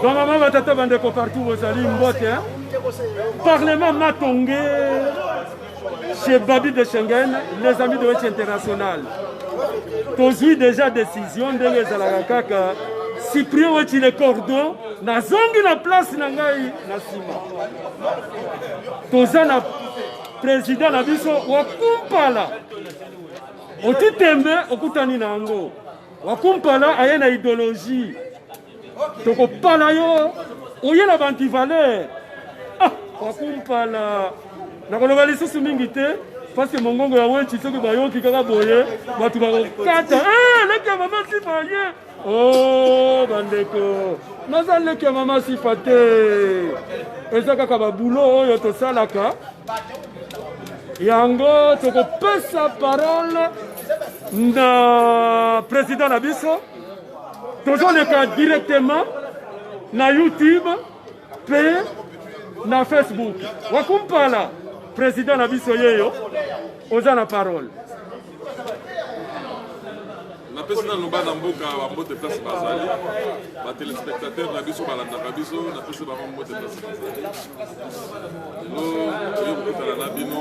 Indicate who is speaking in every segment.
Speaker 1: Donc maman va tata bande ko partout vous allez mbote. Parlement Matongé chez Babi de Schengen, les amis de l'Ouest international. Tozui déjà décision de les alakaka. Cyprien Oueti le cordon, na zongi na place na ngai na sima. Tozana président na biso wakumpala. Otitembe okutani na ngo. Wakumpala aye na idéologie. Toko pala yo oye na bantivaleur. Ah, wakumpala. Na koloba lisusu mingi te parce que mongongo ya Oueti soki bayoki kaka boye batu bakokata. Leke mama si baye. Oh bandeko. Naza leke mama si fate. Eza kaka ba boulot oyo tosalaka. Yango toko pesa parole na président na biso. Toujours le cas directement na YouTube pe na Facebook. Wakumpala président na biso yeyo oza na parole.
Speaker 2: Na pesi na loba na mboka wa mbote place bazali ba téléspectateurs na biso balanda ka biso na pesi ba mbote place bazali no yo kutala na bino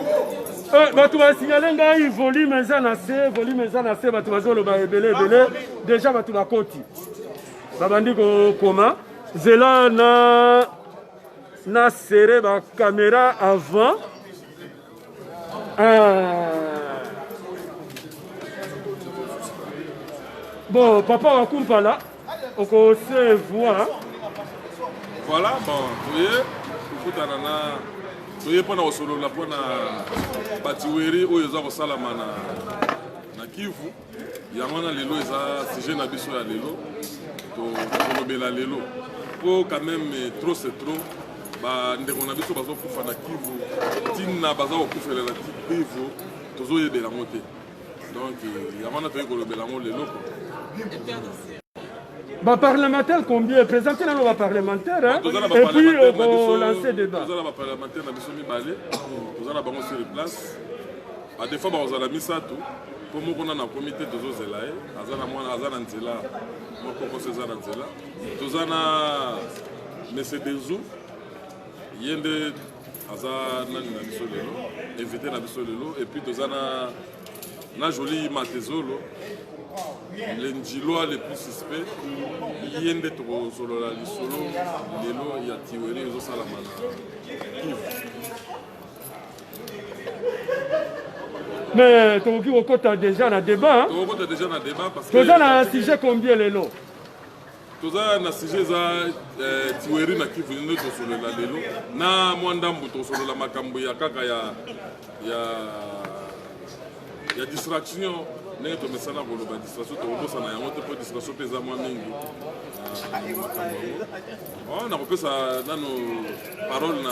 Speaker 1: batu ba signaler ngai volume eza na se batu bazolo ba ebele déjà batu ba koti babandi ko koma zela na serré ba caméra avant bon, papa Wakumpala, on se voit.
Speaker 2: Voilà, bon, vous voyez, pendant solo la pona batiweri oyo za salama na Kivu, yamana lelo eza sujet na biso ya lelo to lobela lelo. Pour quand même trop c'est trop. Ba ndeko na biso bazo kufa na Kivu, tinna baza okufela na Kivu, tozo yebela mote. Donc yamana to yekolobelango lelo.
Speaker 1: Bah parlementaire combien présenter nos parlementaires hein? Et puis on lancer débat.
Speaker 2: Nous allons parlementaire na biso mibale, nous allons bango sur place. À des fois ba ozala misato pour mo kona na comité tozo zelae, azana mwana azana nzela, moko ko sezana nzela. Tozana Monsieur Dezou yende azana na biso lelo, invité na biso lelo et puis tozana na joli matezolo. Les Ndjilois les plus suspects, yende to solo la lisolo, lelo ya tiweri zo salamana.
Speaker 1: Mais tu as déjà un débat.
Speaker 2: Tu as déjà un débat parce que.
Speaker 1: Tu as un sujet combien les lots?
Speaker 2: Tu as un sujet za tiweri na Kivu yende to solo la lelo. Na mwandambu to solo la makambo ya kaka ya distraction. N'est to mesana bolo ba distraction to bosa na yango te po distraction peza mwa mingi. On a repris ça dans nos paroles na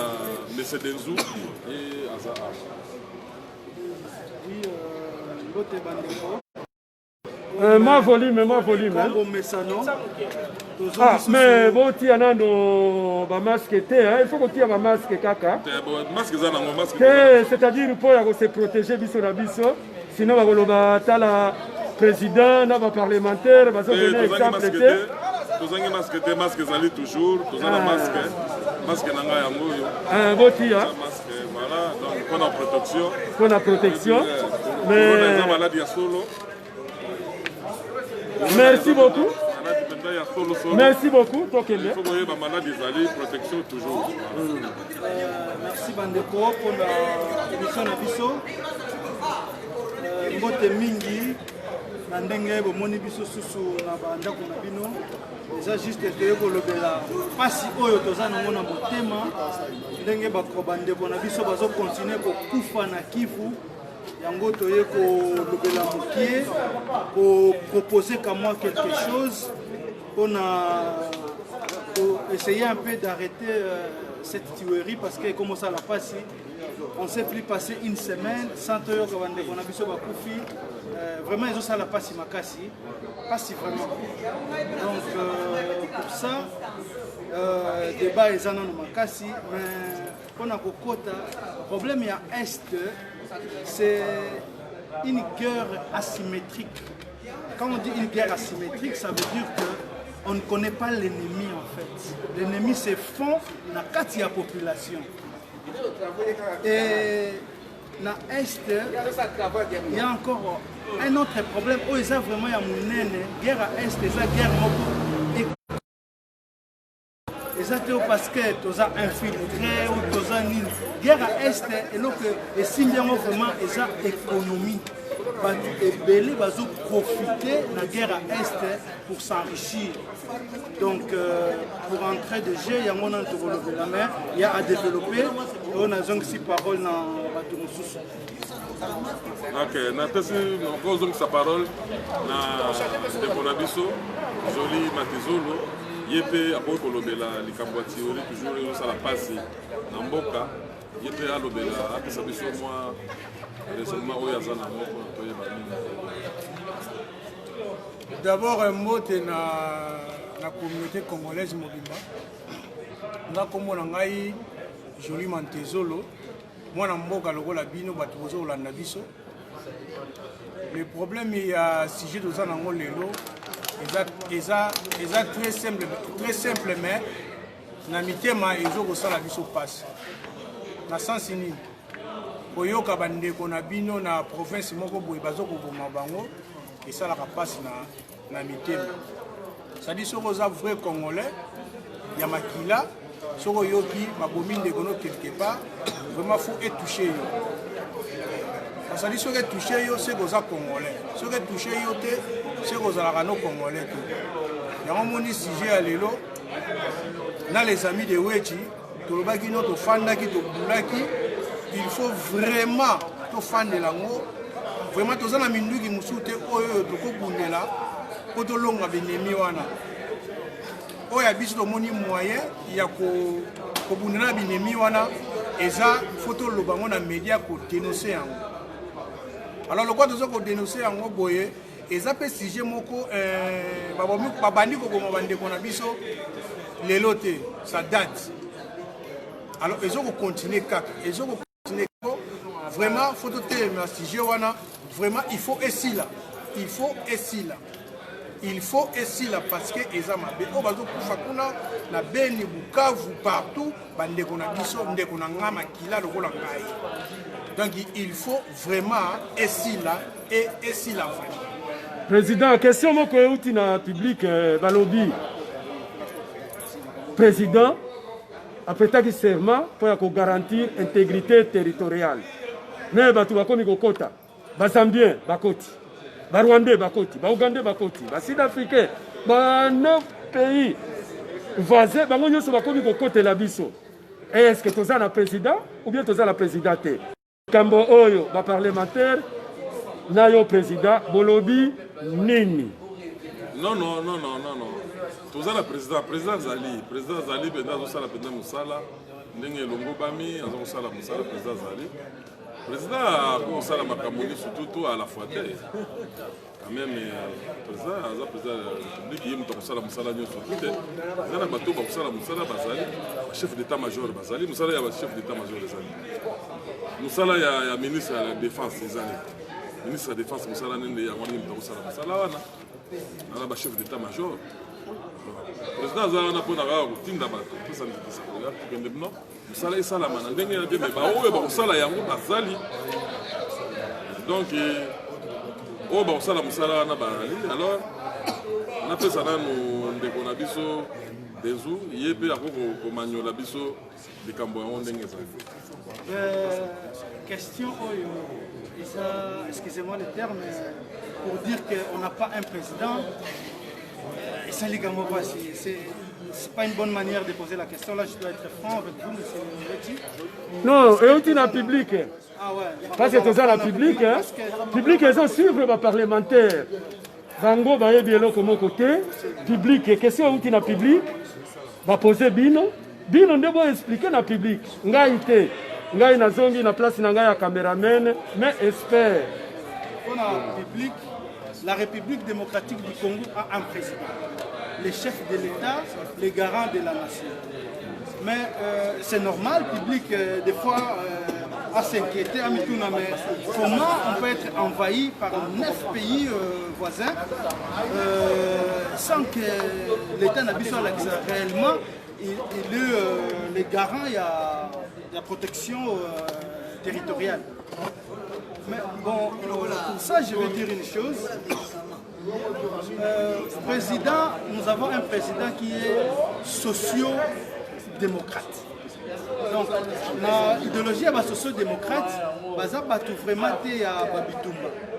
Speaker 2: Monsieur Denzou et Aza.
Speaker 3: Oui, l'autre bandeko.
Speaker 1: Ma volume.
Speaker 3: Congo Messano.
Speaker 1: Ah, mais bon, tu as un masque, il faut que tu aies un masque, kaka. C'est-à-dire pour se protéger biso na biso. Sinon, on va la président, on va parlementaire, on va donner exemple.
Speaker 2: Tous les masques, masques zali toujours, tous les masques nanga yango yo.
Speaker 1: Un beau tia.
Speaker 2: Voilà, donc pour la protection.
Speaker 1: Pour la protection. Mais merci beaucoup. Merci beaucoup.
Speaker 2: Il faut que la maladie zali protection toujours.
Speaker 3: Merci bandeko pour la émission na biso. Mbote mingi na ndenge bomoni biso susu na bandako na bino eza juste te kolobela pasi oyo toza nango na motema ndenge bandeko na biso bazo continuer kokufa na Kivu yango toye kolobela mokie ko proposer comme moi quelque chose pour essayer un peu d'arrêter cette tuerie parce que comme ça la passe. On ne s'est plus passé une semaine sans que on a vu ça bakufi. Vraiment ils ont ça la passe makasi, pas si vraiment. Donc pour ça débat est en makasi mais on a kokota problème il y a est c'est une guerre asymétrique. Quand on dit une guerre asymétrique, ça veut dire que on ne connaît pas l'ennemi en fait. L'ennemi c'est fond na kati ya population. Et na Est, il y a encore un autre problème. Oh, ils ont vraiment une guerre à Est, ils ont guerre moko. Ils ont parce que ils ont infiltré ou ils ont une guerre à Est et si bien vraiment ils ont économie. Et Belé va profiter de la guerre à Est pour s'enrichir. Donc, pour entrer de jeu, il y a mon entourage la mer, il y a à développer. On a 6 paroles dans la bateau.
Speaker 2: Ok, on a donc sa parole dans le Bonabiso, Joli Matizolo, Yépe, après Kolobela, les Cambouatiori, toujours ça la passe dans Mboka, Yépe à Lobela, après ça biso moi.
Speaker 4: D'abord, un mot de la communauté congolaise mobimba. Nga kombo na ngai Joli Mantezolo. Moi na mboka lokola bino bato bozolanda biso. Le problème il y a sujet de ça nango lelo. Eza très simple mais na mitema ezo kosala biso passe. Na sens nini? Koyoka bandeko na bino na province moko boye bazoko boma bango et ça la passe na mitema. Ça dit soko za vrai congolais ya makila soko yoki mabomi ndeko no quelque part vraiment faut être touché yo. Ça dit soko touché yo c'est goza congolais. Soko touché yo te c'est goza la no congolais tout. Ya moni sujet à lelo na les amis de Wechi tolobaki no to fandaki to bulaki. Il faut vraiment tout fan de l'ango, vraiment tous les minduki qui nous soutiennent, tout le monde est là, pour tout le monde est wana. Il y a des moyens, il y a des wana, et ça, photo le bango na média pour dénoncer ango. Alors le quoi de ça pour dénoncer ango boye, et ça peut sujet moko, babandi ko bandi ko na biso, les lotés, ça date. Alors ils ont continué kaka, ils ont vraiment, faut vraiment, il faut essayer là. Il faut essayer là. Il faut essayer là parce que les gens na Beni, Bukavu, partout, donc il faut vraiment essayer là et essayer là.
Speaker 1: Président, question moko euti na public balobi. Président, après ta serment pour garantir l'intégrité territoriale. Mais batu bakomi kokota, bazambien bakoti, barwandais bakoti, baougandais bakoti, basud-africains, ba 9 pays voisins, bango nyonso bakomi kokota la biso. Est-ce que toza na président ou bien toza la présidente? Kambo oyo ba parlementaire na yo président bolobi nini?
Speaker 2: Non. Toza la président Zali benda zo sala penda musala ndenge longo bami azo sala musala président Zali. Président pour sala makamoni surtout à la fois quand même président public yim to sala musala nyo surtout na bato ba sala musala bazali chef d'état-major bazali musala ya chef d'état-major bazali musala ya ministre de la défense ezali ministre de la défense musala nende ya ngoni to sala musala wana na ba chef d'état-major président azala pour na kotinda bato pesa ndikisa ko kende bino musala esala mana ndenge na bembe ba oyo ba kosala yango bazali donc o ba kosala musala na bazali alors na pesa nanu ndeko na biso dezu yebe akoko komanyola biso likambo yango ndenge ezali.
Speaker 3: Question oyo excusez-moi le terme pour dire qu'on n'a pas un président. C'est pas une bonne manière de poser la question. Là, je dois être franc avec vous, monsieur Mbeti.
Speaker 1: Non, et on est dans le public.
Speaker 3: Ah ouais.
Speaker 1: Parce que c'est ça la public. Public, ils ont suivre les parlementaires. Bango, bah, bien là, comme côté. Public, question on est dans le public. Va poser bino. Bino, on doit expliquer dans le public. Ngaïté. Ngaï na zongi na place na ngaï caméraman. Mais espère.
Speaker 3: On a le public. La République démocratique du Congo a un président, le chef de l'État, le garant de la nation. Mais c'est normal, public, des fois, à s'inquiéter, à Mitouna, mais comment on peut être envahi par 9 pays voisins sans que l'État n'a besoin réellement il est les garants il y a la protection territoriale. Mais bon, pour ça, je vais dire une chose. Président, nous avons un président qui est socio-démocrate. Donc, l'idéologie est socio-démocrate, vraiment et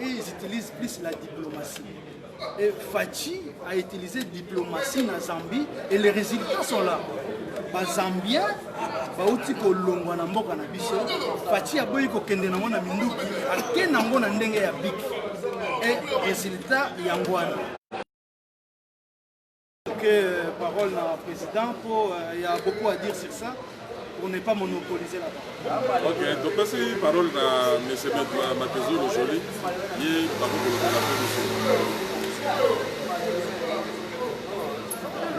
Speaker 3: ils utilisent plus la diplomatie. Et Fachi a utilisé la diplomatie en Zambie et les résultats sont là. Les Zambiens, Fachi a boyi kokende na mona minduki, akena ngona ndenge ya biki. Et résultat yangwana. Parole au président, il y a beaucoup à dire sur ça pour ne pas monopoliser la parole.
Speaker 2: Ok, donc merci parole à M. Matezolo Joly, qui est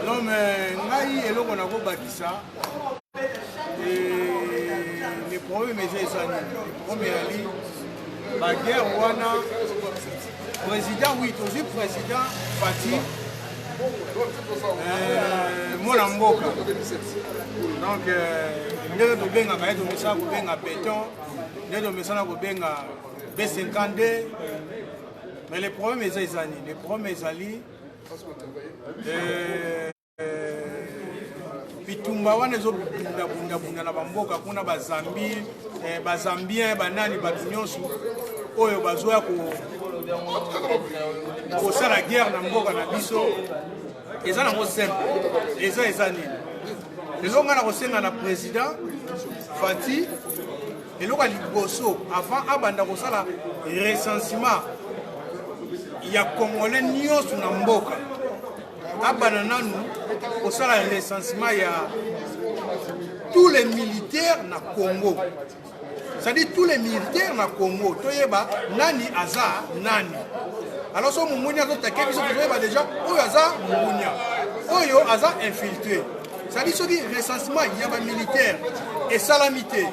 Speaker 4: non mais ngai eloko na ko bakisa les problèmes ezali premier ali la guerre wana président oui toujours président Fati mon mboka donc ndenge tobengaka ye tomisala kobenga béton ndenge tomisala kobenga B52 mais les problèmes ezali les problèmes ezali bitumba wana ezobundabunda na bamboka kuna bazambien banani bato nyonso oyo bazoya kosala guerre na mboka na biso eza nango simple eza nini eloko nga na kosenga na président Fati eloko ya liboso avant abanda kosala recensement ya congolais nyonso na mboka abana nanu kosala recensement ya tous les militaires na Congo. C'est-à-dire tous les militaires na Congo toyeba nani aza nani. Alors so mumunya to take biso toyeba déjà oyo aza mumunya oyo aza infiltré. C'est-à-dire ce qui recensement ya ba militaire et salamité.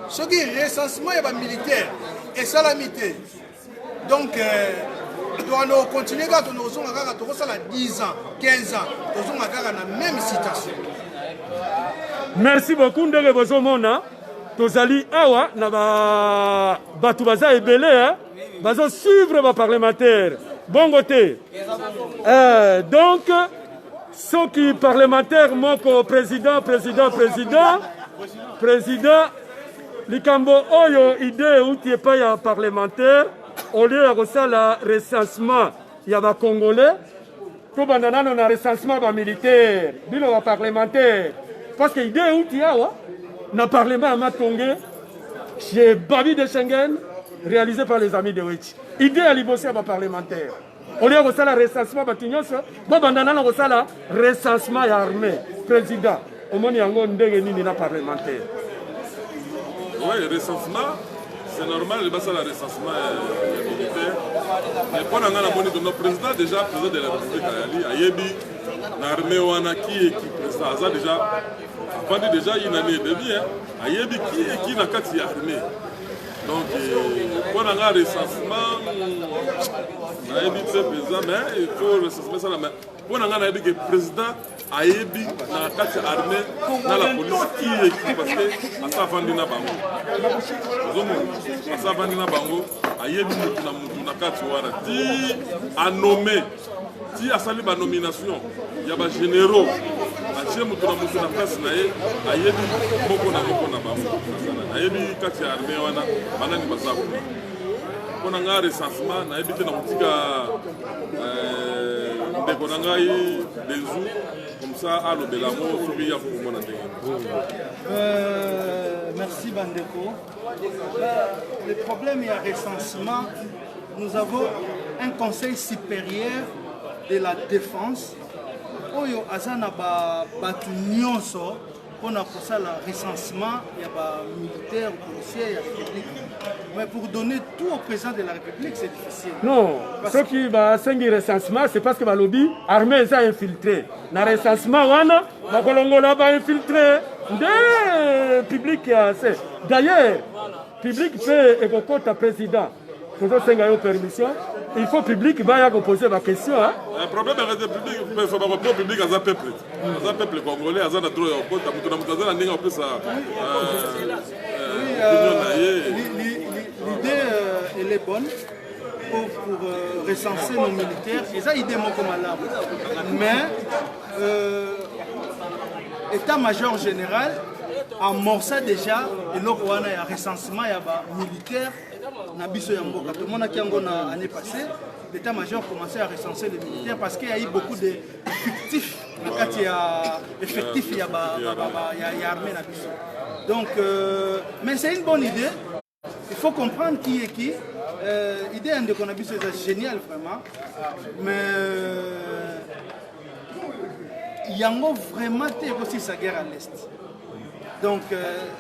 Speaker 4: Ce qui recensement ya ba militaire et salamité. Donc on continue quand on a 10 ans, 15 ans, on a la même situation.
Speaker 1: Merci beaucoup de Bozomona. Tozali awa na batu baza ebele bazo suivre ba parlementaire. Bon côté. Donc ceux qui parlementaire moko président likambo oyo idée outi pas ya parlementaire. Au lieu de ça, le recensement, il y a des Congolais. Tout le monde a un recensement militaire, un parlementaire. Parce que l'idée où il y a un parlement à Matongé, chez Babi de Schengen, réalisé par les amis de Witch. L'idée à l'ibosser un parlementaire. Au lieu de ça, le recensement, il y a un recensement armé. Président, au moins il y a un parlementaire.
Speaker 2: Oui, le recensement. C'est normal, il va faire le recensement militaire. Mais pour notre président, déjà, président de la République, Ayebi, l'armée qui président, déjà, avant déjà une année et demie, Ayebi qui n'a qu'à s'y armée. Donc, pour le recensement, Ayebi c'est président, mais il faut recensement ça. Pour le président, Ayebi n'a qu'à s'y armée dans la police qui parce que à ça vendu na bango. À ça vendu na bango, Ayebi na kati wana ti a nommé, ti a sali ba nomination. Il y a des généraux. Atie mutu na place na ye, Ayebi moko na bango. Ayebi kati ya armée wana banani basabu. Pour un recensement, na ebité na mutika ndeko na ngai Benzu comme ça à l'obelamo sobi ya pour mon
Speaker 3: merci Bandeko. Le problème il y a recensement. Nous avons un conseil supérieur de la défense. Oyo azana ba batu nyonso on a pour ça le recensement, il y a des militaires, policiers, il y a la République. Mais pour donner tout au président de la République, c'est difficile.
Speaker 1: Non, ce qui va s'engager recensement, c'est parce que le lobby armé est infiltré. Dans le recensement, le Colongo va infiltré. nde public ya se d'ailleurs public mpe ekokota président tozosenga yo permission il faut public baya koposer baquestion
Speaker 2: problème ya public public aza peuple congolais aza na droit ya kokota moto na moto aza na ndenge apesa
Speaker 3: l'idée elle est bonne pour recenser nos militaires et ça idée moko malamu mais état-major général amorça déjà eloko wana ya recensement ya bamilitaire na biso ya mboka tomonaki yango na année passée l'état-major commençait à recenser les militaires parce qu'il y a eu beaucoup de fictifs na kati ya effectifs ya armée na biso donc mais c'est une bonne idée il faut comprendre qui est qui idée ndeko na biso c'est génial vraiment mais yango vraiment te aussi sa guerre à l'est donc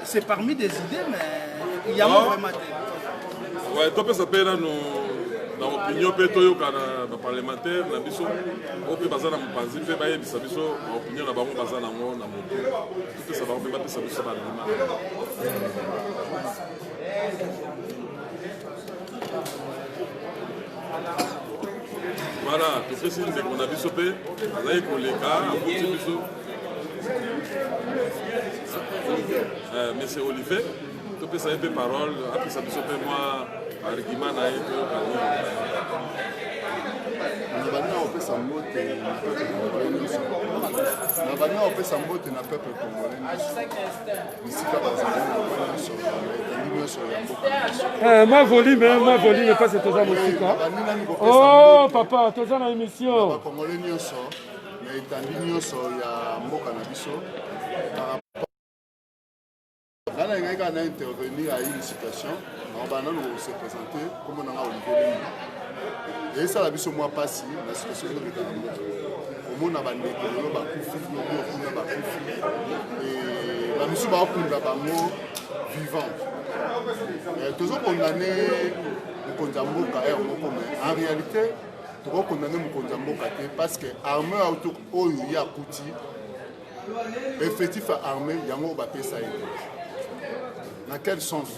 Speaker 3: c'est parmi des idées mais yango vraiment te
Speaker 2: ouais toi ça peut na opinion pe toyoka na parlementaire na biso ope baza na mopanzi mpe bayebisa biso opinion na bango baza nango na moto topesa bango mpe bapesa biso bandima voilà topesi ndeko na biso mpe azali koleka akuti biso monsieur Olivier topesa ye mpe parole apesa biso mpe mwa argument na ye toyokani
Speaker 5: na opesa mbote na bana opesa mbote na peuple congolais bisika bazali
Speaker 1: moi volume parce que toza mosika oh papa toza na émission
Speaker 5: bakongolais nyonso na etandi nyonso ya mboka na biso Là, il y a intervenir à une situation, on va nous se présenter comme on a Olivier. Et ça, la vie sur moi passe, la situation est dans le monde. Au monde, on a des et la mission va prendre des vivants. Toujours condamné au Konzamboka, en réalité, toujours condamné au Konzamboka parce que l'armée autour où il y a Kouti, effectif armé, il y a un peu ça. Dans quel sens?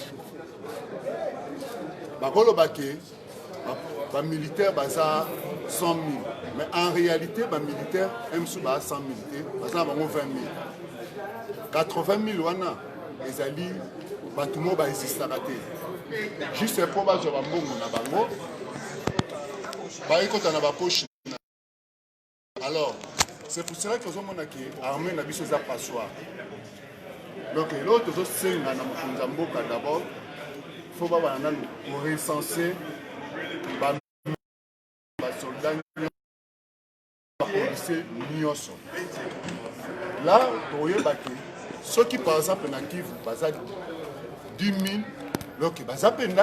Speaker 5: Les militaires baza 100 000. Mais en réalité, les militaires aiment 100 000 militaires, baza 20 000. 80 000 wana, les alliés, tout le monde va exister. Juste pour que je alors, c'est pour cela que nous avons l'armée n'a pas de passoire. Donc, l'autre, c'est que d'abord, il faut recenser les soldats les policiers. Là, ceux qui, par exemple, dans Kivu, 10 000, donc, ils ont 10 000.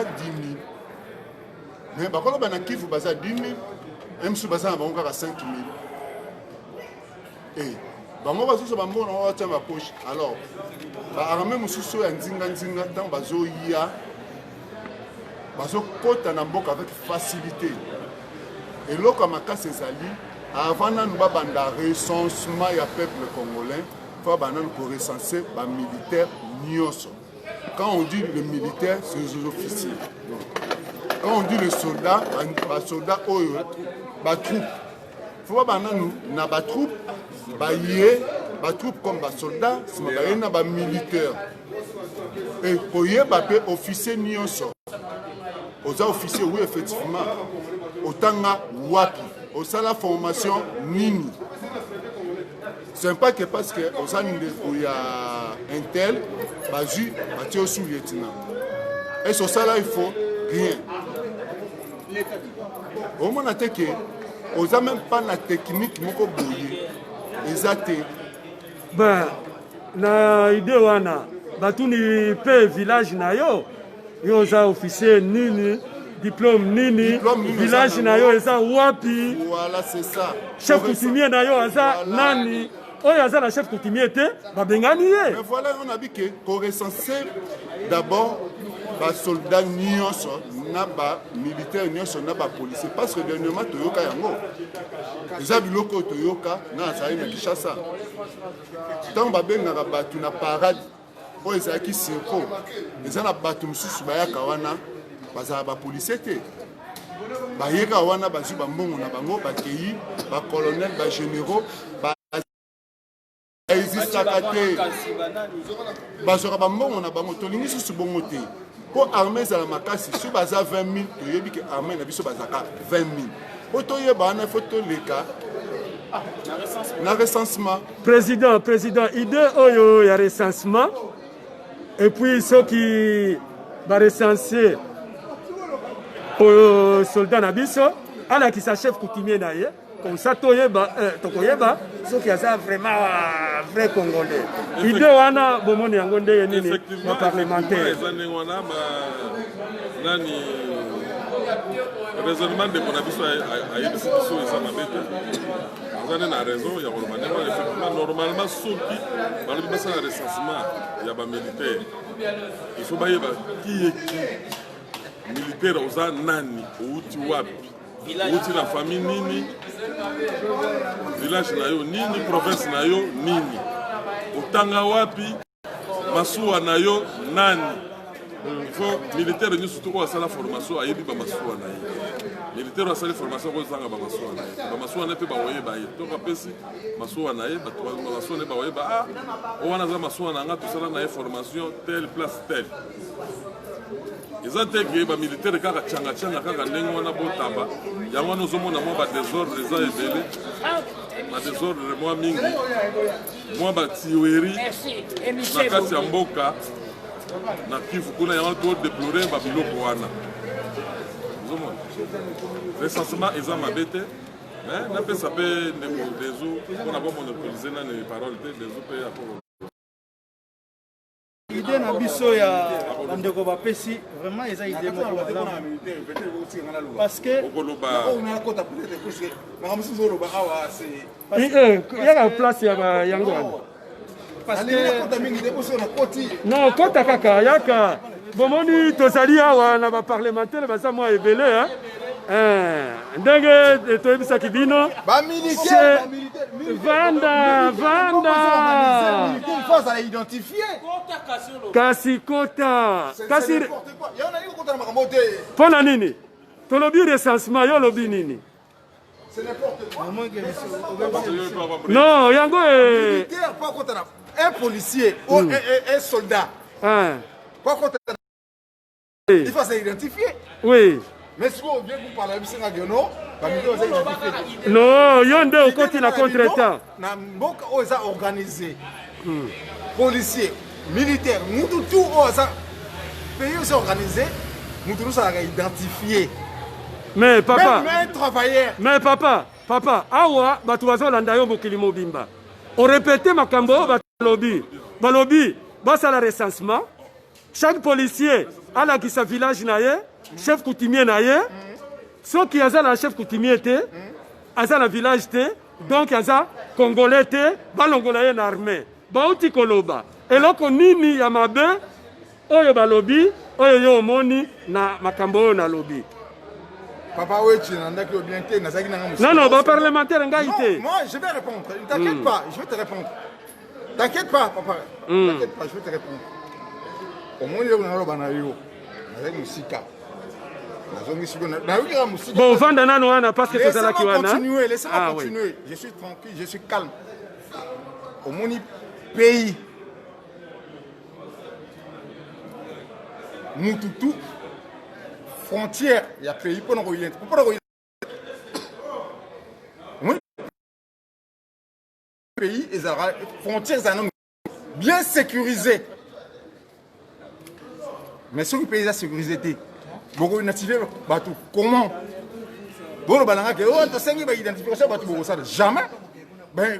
Speaker 5: Mais quand on a Kivu, 10 000, même si on a 5 000. Et bango bazoso bambo na wata ma poche alors ba armée mususu ya nzinga tant bazo ya bazo kota na mboka avec facilité et loko makasi ezali avant na nous banda recensement ya peuple congolais faut banane pour recenser ba militaire nyonso quand on dit le militaire c'est les officiers quand on dit le soldat ba soldat oyo ba troupe faut banane na ba troupe les troupes comme les soldats, les militaires. Et pour les officiers, aux officiers, oui, effectivement, autant de wapi, au la formation nini. C'est pas que parce que il y a un tel, il y a sous-lieutenant. Et sur ça, là, il faut rien. Au moins, on n'a même pas la technique, exacté.
Speaker 1: Ben, na idée wana, batuni pe village na yo, yo za officier nini, diplôme nini, village na yo eza wapi.
Speaker 5: Voilà, c'est ça.
Speaker 1: Chef coutumier na yo aza nani. Oyo aza la chef coutumier te, ba bengani ye.
Speaker 5: Mais voilà, on a dit que pour recenser d'abord basoldat nyonso na bamilitaire nyonso na bapolisier parce que dernièrement toyoka yango eza biloko toyoka na azali na Kinshasa ntango babengaka bato na parade oyo ezalaki seko eza na bato mosusu bayaka wana bazala bapolisier te bayeka wana bazwi bambongo na bango bakei bacolonel bagénéraux existaka te bazwaka bambongo na bango tolingi susu bongo te mpo armé ezala makasi so baza 20 000 toyebi ke armé na biso bazalaka 20 000 mpo toyeba wana fo toleka na recensement.
Speaker 1: Président, idée oyo ya recensement et puis ceux qui va recenser pour soldats na biso ala qui sa chef coutumier na ye comme ça tokoyeba ceux qui a vraiment vrai congolais. Idée wana bomoni yango ndenge nini ma parlementaire.
Speaker 2: Raisonnement de mon avis a eu des situations et ça m'a bête. Vous avez raison, il y a effectivement normalement ceux qui dans le recensement il y a des militaires. Il faut bailler qui est qui militaire aux nani ou tu wapi ou tu la famille nini village na yo nini province na yo nini utanga wapi masuwa na yo nani. Il faut militaire nous surtout à la formation à yebi ba masuwa na ye militaire à la formation ko zanga ba masuwa na ye ba masuwa na pe ba woye ba ye to ka pesi masuwa na ye ba to ba masuwa ne ba woye ba o wana za masuwa na nga to sala na ye formation telle place telle ils ont été ba militaire kaka changa kaka ndenge wana botamba yango no zomona mo ba désordre les a ebele ba désordre moi mingi moi ba tiweri na kati ya mboka na Kivu kuna yango to déplorer ba biloko wana zomona recensement eza mabete mais na pe ça peut des eaux on a pas monopoliser na les paroles des eaux pe ya
Speaker 3: idée na biso ya ndeko bapesi vraiment eza idée moko parce que
Speaker 1: il y a la place ya yango
Speaker 3: parce que
Speaker 1: non kota kaka yaka bomoni tozali awa na ba parlementaire baza mwa ebele ndenge toyebisaki bino vanda kasi kota kasi mpona nini tolobi recensement yo lobi nini non yango
Speaker 6: un policier ou un soldat il faut s'identifier.
Speaker 1: Oui.
Speaker 6: Mais si on vient pour parler de
Speaker 1: non, yonde au côté la contre-état.
Speaker 6: Namboka oza organisé. Policiers, militaires, nous tout oza pays oza organisé, nous tous ça identifié.
Speaker 1: Mais papa,
Speaker 6: même travailleur.
Speaker 1: Mais papa, awa batu bazolanda yo mokili mobimba. On répétait makambo balobi, basa la recensement. Chaque policier a la qui sa village naye, chef coutumier naye. Ceux qui ont la chef coutumier te, aza la village te, donc aza congolais te, balongolaye na armée. Bauti koloba. Et là qu'on nini ya mabe, oyo balobi, oyo yo moni na makambo na lobi.
Speaker 6: Papa Wechi,
Speaker 1: non, bah parlementaire ngaïté.
Speaker 6: Moi, je vais répondre. Ne t'inquiète pas, je vais te répondre. T'inquiète pas, papa. T'inquiète pas, je vais te répondre. Au moins, il y a un banayo. Avec Moussika.
Speaker 1: Bon, Vandana Noana, parce que tu as la Kiwana.
Speaker 6: Laissez-moi continuer. Je suis tranquille, je suis calme. Au moins, pays. Nous tout. Frontière, il y a pays pour nous orienter. Pays, les frontières bien sécurisées. Mais si le pays est sécurisé, beaucoup de natifs, comment? Bon, jamais. Ben,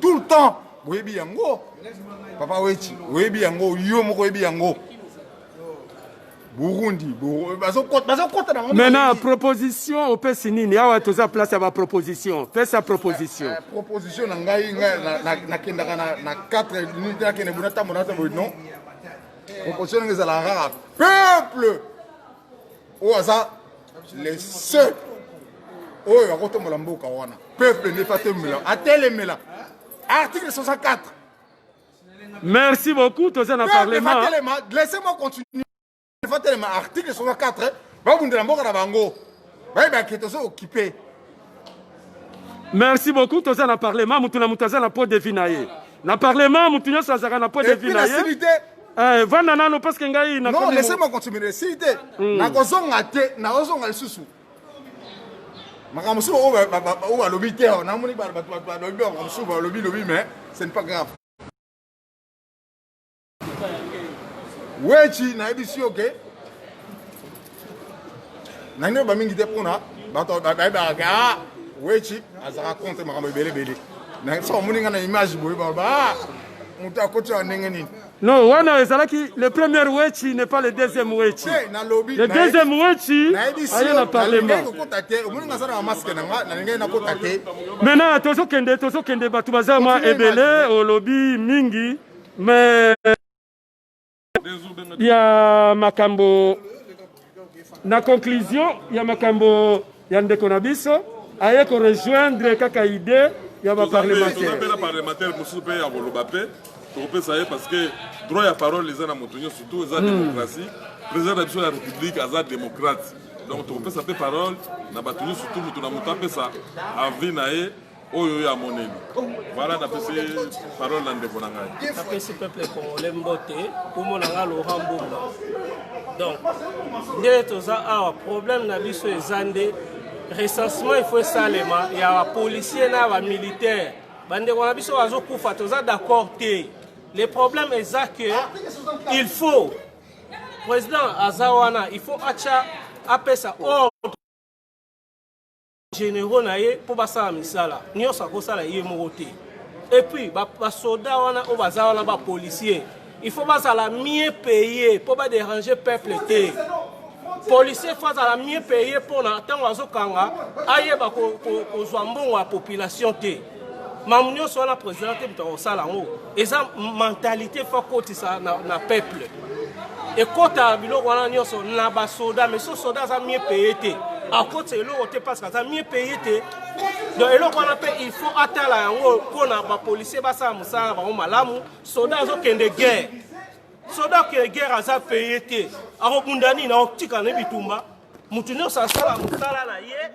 Speaker 6: tout le temps. Papa Wechi, Yango. Burundi,
Speaker 1: maintenant, proposition, on peut signer. Il y a toute place à ma proposition. Fais sa proposition.
Speaker 6: Proposition, na 4 minutes, non. opposition ezala rare peuple oyo aza les seuls oyo akotombola mboka wana peuple nde fatemela atelemela article 64.
Speaker 1: Merci beaucoup toza na parlement.
Speaker 6: Laissez-moi continuer. Fatelema article 64 babundela mboka na bango bayebaki tozo occupé.
Speaker 1: Merci beaucoup toza na parlement mutu na mutu aza na po devina ye na parlement mutu nyonso azaka na po devina ye vanda nano parce que ngai na
Speaker 6: non laissez-moi continuer s'il te nakozonga te nakozonga lisusu makambo suba o balobi te namoni balobi makambo suba balobi mais ce n'est pas grave. Wechi nayebi si oke nani ba mingi te pona bato bayebaka wechi azaka compte makambo ebelebele na so moninga na image boye ba mutu akoti wa ndenge nini.
Speaker 1: Non, wana ezalaki le premier wechi n'est pas le deuxième wechi. Le deuxième wechi aye na parlement. Maintenant tozokende bato baza mwa ebele olobi mingi mais ya makambo na conclusion ya makambo ya ndeko na biso aye ko rejoindre kaka idée ya ba parlementaire.
Speaker 2: Tozapela parlementaire musu pe ya boloba pe topesa ye parce que droit ya parole les na motonyo surtout za démocratie président de la République aza démocrate donc topesa pe parole na batonyo surtout mutu na mutu apesa avis na ye oyo ya moneli. Voilà napesi parole na ndeko na ngai.
Speaker 7: Napesi peuple congolais mbote komona nga Laurent Mbongo. Donc nde toza awa problème na biso ezande recensement il faut salema ya policier na ba militaire bandeko na biso bazokufa toza d'accord te. Le problème est que il faut président azawana il faut acha apesa ordre généraux naie pour basala misala nyonso akosala ye moko te. Et puis ba soda wana o baza wana ba policier il faut basala mieux payer pour pas déranger peuple te. Policier faut basala mieux payer pour na tango azokanga ayeba ko mbongo ya population te. Mamunyo soit la présidente de Salango. Et sa mentalité faut kotisa na peuple. Et quand à bilo wana nyonso na ba soda mais so soda za mieux payé te. À côté l'autre parce que ça mieux payé te. Donc et l'autre il faut atala yango pour na ba policier ba sa musala ba malamu soda zo kende guerre. Soda que guerre za payé te. Aro bundani na optika na bitumba. Mutu nyonso asala musala na ye.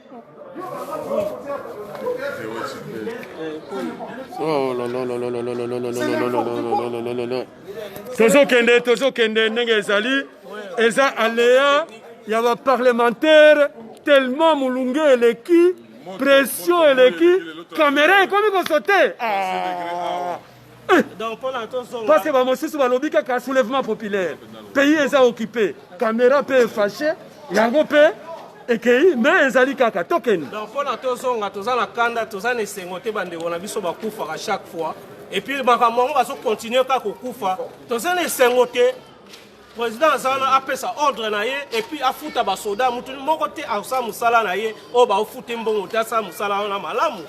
Speaker 1: Oh là là là là là là là là là là là. Tozokende ndenge ezali eza aléa ya ba parlementaire tellement mulunge eleki pression eleki caméra ekomi kosote parce que bamosusu balobi kaka soulèvement populaire pays eza occupé caméra pe fâché yango pe ekei mais ezali kaka token
Speaker 7: donc pona tozonga tozana kanda tozana esengote bandeko na biso bakufa à chaque fois et puis makambo baso continuer kaka kokufa tozana esengote président azana apesa ordre na ye et puis afuta ba soda mutu moko te asa musala na ye o ba ofute mbongo ta sa musala na malamu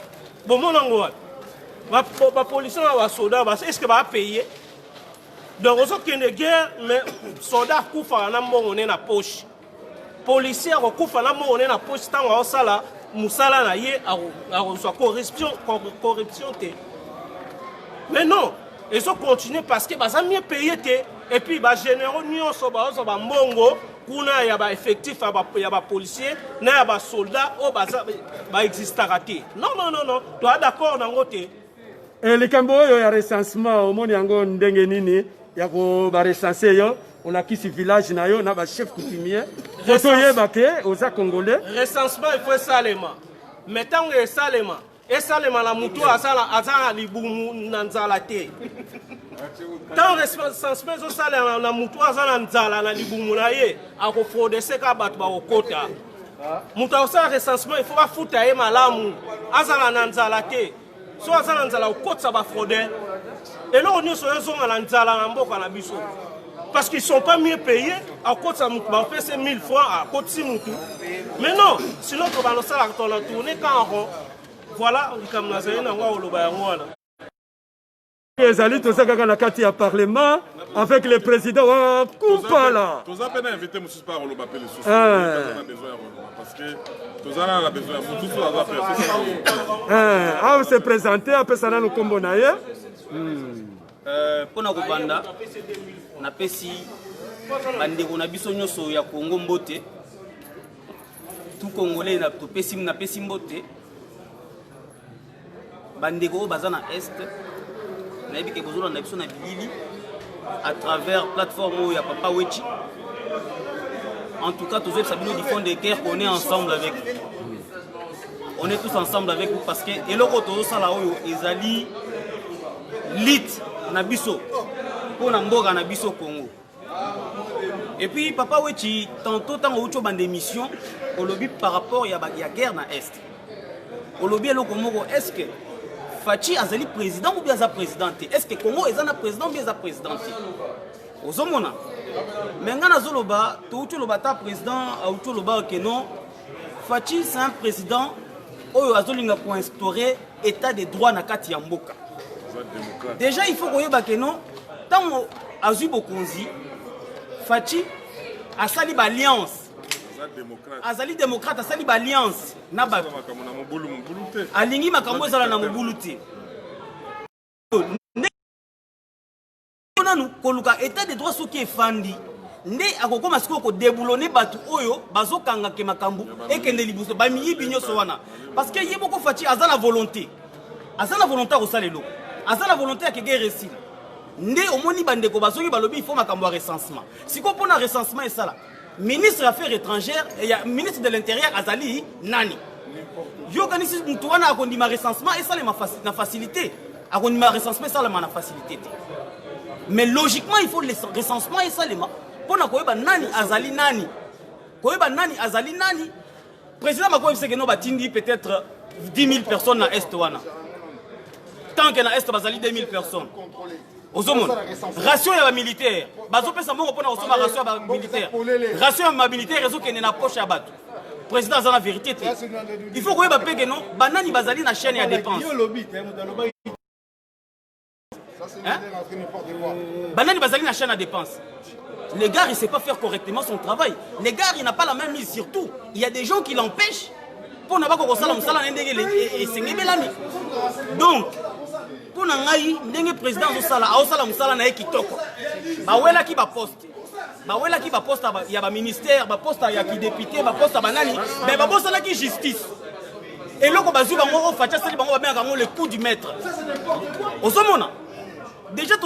Speaker 7: bomona ngwa ba police na ba soda ba est-ce que ba payer donc ozo kende guerre mais soda kufa na mbongo ne na poche policier akufa na mbongo ne na poche tango osala musala na ye a corruption te mais non ils ont continué parce que baza mieux payé te et puis ba généraux nyonso ba mbongo kuna ya ba effectif ya ba policier na ya ba soldat o baza ba existara te non tu es d'accord nango te
Speaker 1: et les camboyo ya recensement au monde yango ndenge nini ya ko ba recenser yo on a quitté village na yo na ba chef coutumier photo yeba ke oza congolais
Speaker 7: recensement il faut salema mais tango e salema la mutu azala libumu na nzala te tant recensement zo salema na mutu azala nzala na libumu na ye akofrodese ka bato ba okota mutu osala recensement il faut ba futa ye malamu azala na nzala te so azala nzala okotsa ba fraude et là on y sont na nzala na mboka na biso parce qu'ils sont pas mieux payés à côté ça mutu ba fait 1000 francs à côté mutu mais non sinon on va lancer la tourner quand voilà comme na zena ngwa oloba yango wana
Speaker 1: ezali toza kaka na kati ya parlement avec le président wa Kumpala.
Speaker 2: Toza pena invité monsieur par le bapel sous. On a besoin parce que toza na besoin de tout ça va faire.
Speaker 1: Ah se présenter après ça na kombo na ye.
Speaker 8: Pona kobanda na pesi bandeko na biso nyonso ya Congo mbote. Tout Congolais na pesi mbote. Bandeko bazana est. Nayebi ke bozolo na biso na bilili à travers plateforme où il y a Papa Wechi. En tout cas, tous les Sabino du fond de guerre, on est ensemble avec vous. On est tous ensemble avec vous parce que et le retour ça là où ezali lit nabiso pour namboka nabiso Congo. Et puis Papa Wechi tantôt tant au choix d'émission au lobby par rapport il y a guerre na est. Au lobby le Congo est-ce que Fachi azali président ou bien za présidente? Est-ce que Congo est un président ou bien za présidente? Ozomona. Mais ngana zoloba, to loba ta président, auto loba que non. Fachi c'est un président oyo azolinga pour instaurer état de droit na kati ya mboka. Déjà il faut koyeba que non, tant azu bokonzi, Fachi asali ba alliance. Azali démocrate asali ba alliance na ba alingi makambo ezala na mobulu te nanu koluka état de droit soki efandi nde akokoma siko ko débulonner batu oyo bazokanga ke makambo ekende libuso ba miyibi nyoso wana parce que yeboko Fachi azala volonté ko salelo azala volonté ya kege récit nde omoni bandeko bazoki balobi il faut makambo ya recensement siko pona recensement esala ministre des Affaires étrangères et ministre de l'Intérieur Azali Nani. Yo organise mtuana akondima recensement et ça la facilité. Akondima recensement ça la facilité. Mais logiquement il faut le recensement et ça les pour na koyeba nani Azali Nani. Koyeba nani Azali Nani. Président Makoy sait que no batindi peut-être 10 000 personnes na est wana. Tant que na est bazali 2 000 personnes. Ration ya militaire. Bazo pesa mongo pona osoma ration ya militaire. Ration ya militaire rezo kene na poche ya bato. Président azana vérité. Il faut koyeba peke non banani bazali na chaîne ya dépense. Banani bazali na chaîne à dépense. Le gars il sait pas faire correctement son travail. Le gars il n'a pas la même mise surtout. Il y a des gens qui l'empêchent pour n'a pas ko sala musala ndenge et sengebelami. Donc pour nangai ndenge président osala musala na ekitoko bawela ki ba poste ya ba ministère ba poste ya ki député ba poste banani mais ba poste la ki justice et loko bazu bango Fachi sali bango ba benga le coup du maître osomona déjà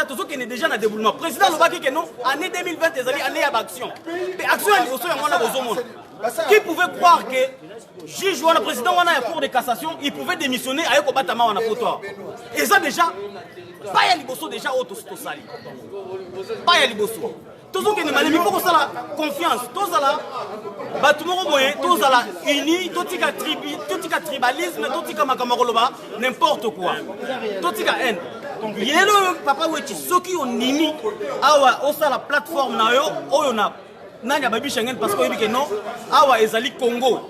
Speaker 8: tozo kene déjà na développement président lobaki que non année 2020 ezali année ya action mais action ya liboso ya mwana bozomona qui pouvait croire que juge ou le président ou la cour de cassation il pouvait démissionner avec au batama ou potoir et ça déjà pas ya liboso déjà auto sali pas ya liboso toujours que il faut que ça la confiance tous là batumoko boye tous là unis totika tribalisme totika makamokoloba n'importe quoi totika haine yelo Papa Wechi soki onimi awa osa la plateforme na yo oyo na nani ababi Schengen parce que yebike non awa ezali Congo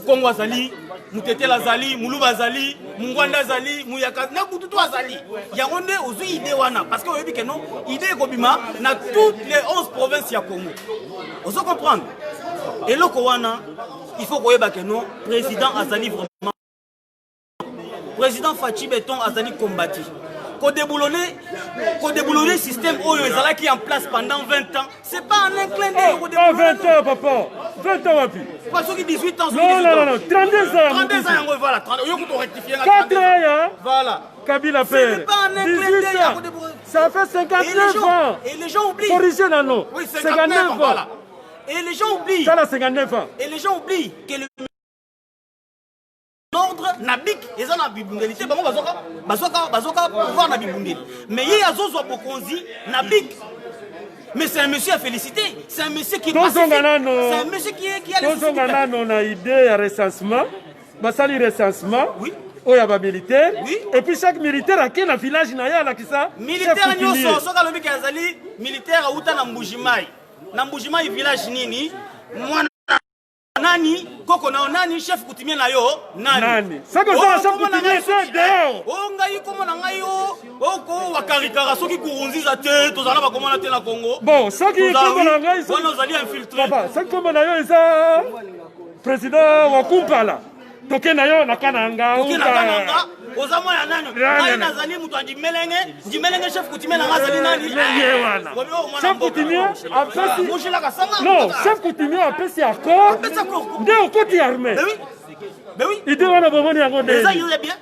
Speaker 8: Congo azali Mutetela azali Muluba azali Mungwanda azali Muyaka na bututu azali yango nde ozu idée wana parce que yebike non idée ekobima na toutes les 11 provinces ya Congo ozo comprendre et loko wana il faut koyeba que non président azali vraiment président Fachi Beton azali combattu qu'on déboulonner le système oyo ezalaki en place pendant 20 ans, c'est pas un inclin d'eux.
Speaker 1: 20 ans, papa. 20 ans, wapi.
Speaker 8: Pas ceux qui 18 ans,
Speaker 1: non, 32 ans.
Speaker 8: 32 ans, voilà. 4
Speaker 1: ans,
Speaker 8: voilà.
Speaker 1: Kabila Père.
Speaker 8: C'est pas un inclin d'eux.
Speaker 1: Ça fait 59 ans.
Speaker 8: Et les gens oublient.
Speaker 1: Corrigez, non.
Speaker 8: Oui, 59 ans. Voilà. Et les gens oublient.
Speaker 1: Ça, là, 59 ans.
Speaker 8: Et les gens oublient que le ordre nabik eza na bibundelité bango bazoka pouvoir na bibundeli mais il y a zozo bokonzi nabik mais c'est un monsieur à féliciter c'est un monsieur qui
Speaker 1: c'est
Speaker 8: un monsieur qui a
Speaker 1: les on a idée à recensement basali recensement
Speaker 8: oui
Speaker 1: oya ba militaire
Speaker 8: oui
Speaker 1: et puis chaque militaire a un village na ya la kisa
Speaker 8: militaire nyoso soka lobi kazali militaire auta na Mbujimai village nini mwana nani koko na nani chef kutimia na yo nani
Speaker 1: ça que ça chef kutimia c'est dehors
Speaker 8: o ngai comment on a eu au wakarikara soki kurunziza te tozala ba comment na te na Congo.
Speaker 1: Bon, ça qui comme la ngai
Speaker 8: ça nous allons infiltrer.
Speaker 1: Papa, ça comme na yo ça président wa kumpala. Toke na yo na kananga.
Speaker 8: Toke na kananga. Ozamo ya nani? Ngai nazali mutu andimelenge chef coutumier na ngazali nani?
Speaker 1: Chef coutumier après non, chef coutumier après c'est accord. Nde okoti armée.
Speaker 8: Mais oui.
Speaker 1: Il doit avoir besoin de
Speaker 8: mais ça il est bien.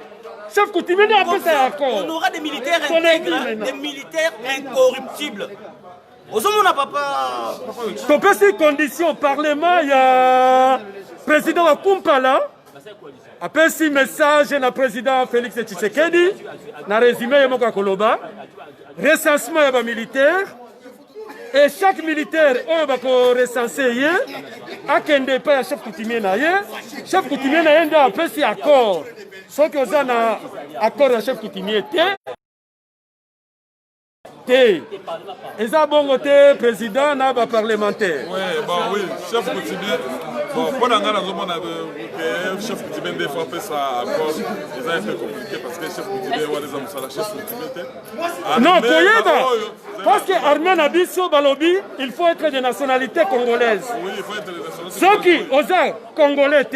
Speaker 1: Chef coutumier après c'est accord.
Speaker 8: On aura des militaires intègres, des militaires incorruptibles. Ozamo na papa.
Speaker 1: Topé ces conditions parlement il y a président wa Kumpala. Après si message na président Félix Tshisekedi na résumé yemo koloba recensement ya ba militaire et chaque militaire oyo bako recenser ye akende pa ya chef coutumier na ye chef coutumier na ye nde apesi accord soki oza na accord ya chef coutumier te eza bongo te président na ba parlementaire.
Speaker 2: Oui, chef coutumier. Bon, pour l'angle le chef coutumier des fois fait ça accord, c'est un peu compliqué parce que chef coutumier ou les hommes sont la chef coutumier.
Speaker 1: Non, parce que Armée Nabiso Balobi, il faut être de nationalité congolaise.
Speaker 2: Oui, il faut être de nationalité.
Speaker 1: Ceux qui osent congolais